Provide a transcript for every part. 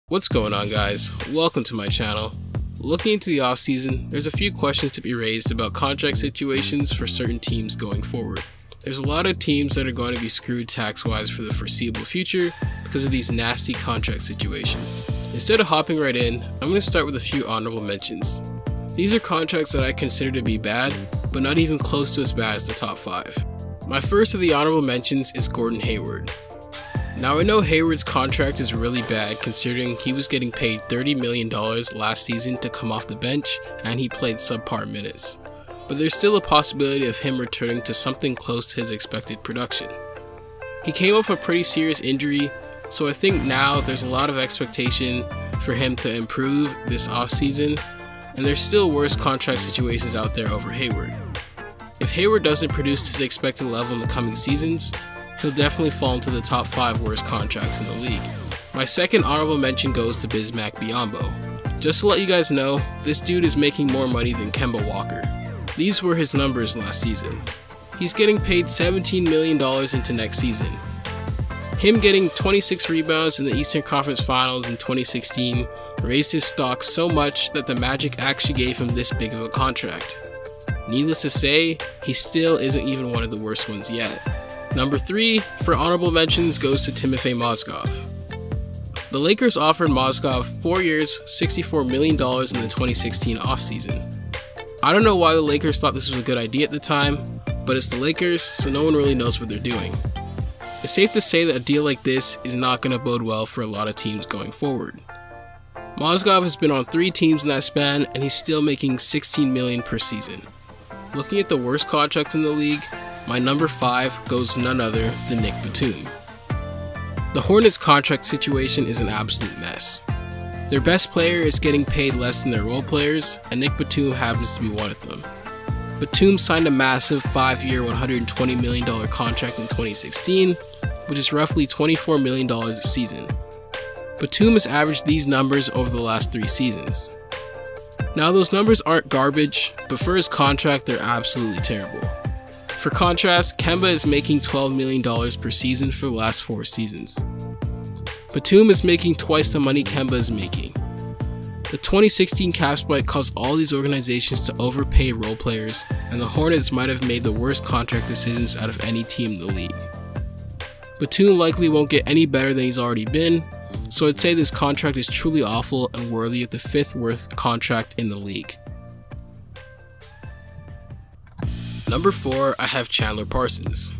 What's going on, guys? Welcome to my channel. Looking into the offseason, there's a few questions to be raised about contract situations for certain teams going forward. There's a lot of teams that are going to be screwed tax-wise for the foreseeable future because of these nasty contract situations. Instead of hopping right in, I'm going to start with a few honorable mentions. These are contracts that I consider to be bad, but not even close to as bad as the top 5. My first of the honorable mentions is Gordon Hayward. Now I know Hayward's contract is really bad considering he was getting paid $30 million last season to come off the bench and he played subpar minutes. But there's still a possibility of him returning to something close to his expected production. He came off a pretty serious injury, so I think now there's a lot of expectation for him to improve this offseason, and there's still worse contract situations out there over Hayward. If Hayward doesn't produce to his expected level in the coming seasons, he'll definitely fall into the top 5 worst contracts in the league. My second honorable mention goes to Bismack Biyombo. Just to let you guys know, this dude is making more money than Kemba Walker. These were his numbers last season. He's getting paid $17 million into next season. Him getting 26 rebounds in the Eastern Conference Finals in 2016 raised his stock so much that the Magic actually gave him this big of a contract. Needless to say, he still isn't even one of the worst ones yet. Number 3 for honorable mentions goes to Timofey Mozgov. The Lakers offered Mozgov 4 years, $64 million in the 2016 offseason. I don't know why the Lakers thought this was a good idea at the time, but it's the Lakers, so no one really knows what they're doing. It's safe to say that a deal like this is not going to bode well for a lot of teams going forward. Mozgov has been on 3 teams in that span, and he's still making $16 million per season. Looking at the worst contracts in the league, my number 5 goes to none other than Nic Batum. The Hornets contract situation is an absolute mess. Their best player is getting paid less than their role players, and Nic Batum happens to be one of them. Batum signed a massive 5-year, $120 million contract in 2016, which is roughly $24 million a season. Batum has averaged these numbers over the last 3 seasons. Now those numbers aren't garbage, but for his contract they're absolutely terrible. For contrast, Kemba is making $12 million per season for the last 4 seasons. Batum is making twice the money Kemba is making. The 2016 cap spike caused all these organizations to overpay role players, and the Hornets might have made the worst contract decisions out of any team in the league. Batum likely won't get any better than he's already been, so I'd say this contract is truly awful and worthy of the 5th worst contract in the league. Number 4, I have Chandler Parsons.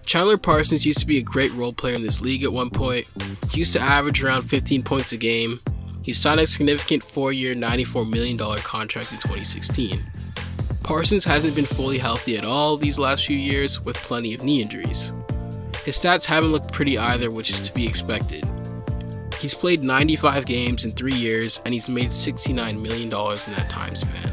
Chandler Parsons used to be a great role player in this league at one point. He used to average around 15 points a game. He signed a significant 4-year, $94 million contract in 2016. Parsons hasn't been fully healthy at all these last few years with plenty of knee injuries. His stats haven't looked pretty either, which is to be expected. He's played 95 games in 3 years and he's made $69 million in that time span.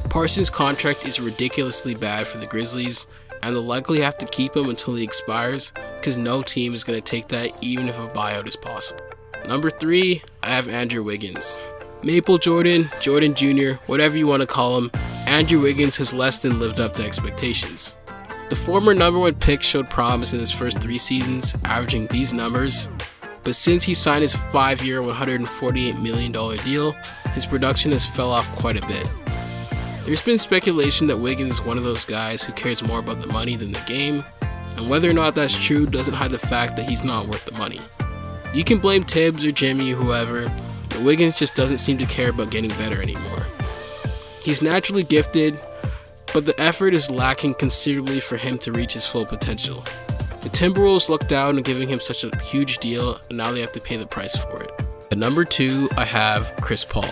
Parsons' contract is ridiculously bad for the Grizzlies, and they'll likely have to keep him until he expires because no team is going to take that even if a buyout is possible. Number 3, I have Andrew Wiggins. Maple Jordan, Jordan Jr., whatever you want to call him, Andrew Wiggins has less than lived up to expectations. The former number 1 pick showed promise in his first 3 seasons, averaging these numbers, but since he signed his 5-year, $148 million deal, his production has fell off quite a bit. There's been speculation that Wiggins is one of those guys who cares more about the money than the game, and whether or not that's true doesn't hide the fact that he's not worth the money. You can blame Tibbs or Jimmy or whoever, but Wiggins just doesn't seem to care about getting better anymore. He's naturally gifted, but the effort is lacking considerably for him to reach his full potential. The Timberwolves looked down on giving him such a huge deal, and now they have to pay the price for it. At number 2, I have Chris Paul.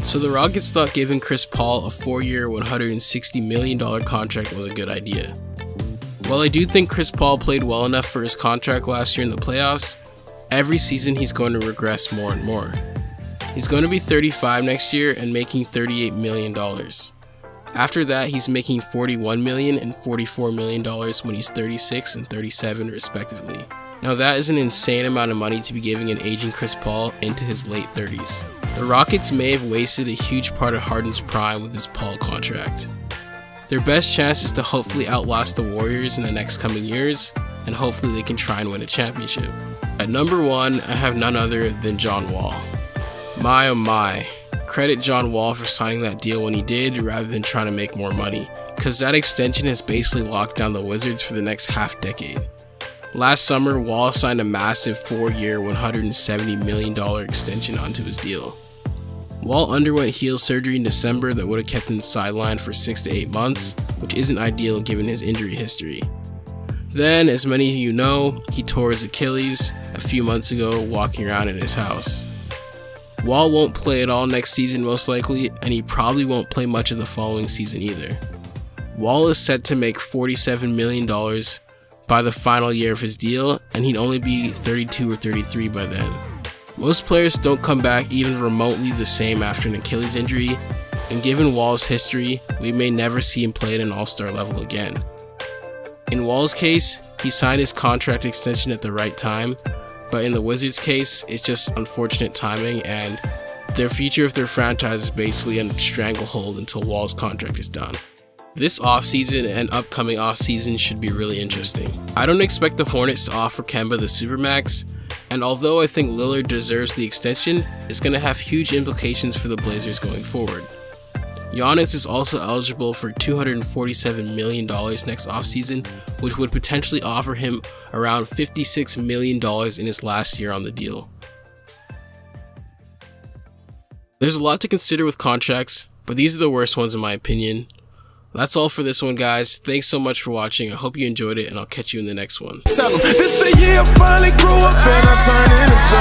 So the Rockets thought giving Chris Paul a 4-year, $160 million contract was a good idea. While I do think Chris Paul played well enough for his contract last year in the playoffs, every season he's going to regress more and more. He's going to be 35 next year and making $38 million. After that, he's making $41 million and $44 million when he's 36 and 37 respectively. Now that is an insane amount of money to be giving an aging Chris Paul into his late 30s. The Rockets may have wasted a huge part of Harden's prime with his Paul contract. Their best chance is to hopefully outlast the Warriors in the next coming years, and hopefully they can try and win a championship. At number 1, I have none other than John Wall. My oh my, credit John Wall for signing that deal when he did rather than trying to make more money, cause that extension has basically locked down the Wizards for the next half decade. Last summer, Wall signed a massive 4-year, $170 million extension onto his deal. Wall underwent heel surgery in December that would have kept him sidelined for 6 to 8 months, which isn't ideal given his injury history. Then, as many of you know, he tore his Achilles a few months ago walking around in his house. Wall won't play at all next season most likely, and he probably won't play much of the following season either. Wall is set to make $47 million by the final year of his deal, and he'd only be 32 or 33 by then. Most players don't come back even remotely the same after an Achilles injury, and given Wall's history, we may never see him play at an all-star level again. In Wall's case, he signed his contract extension at the right time, but in the Wizards' case, it's just unfortunate timing, and their future of their franchise is basically in a stranglehold until Wall's contract is done. This offseason and upcoming offseason should be really interesting. I don't expect the Hornets to offer Kemba the Supermax, and although I think Lillard deserves the extension, it's going to have huge implications for the Blazers going forward. Giannis is also eligible for $247 million next offseason, which would potentially offer him around $56 million in his last year on the deal. There's a lot to consider with contracts, but these are the worst ones in my opinion. That's all for this one, guys. Thanks so much for watching. I hope you enjoyed it, and I'll catch you in the next one. Tell 'em this the year I finally grew up and I turned into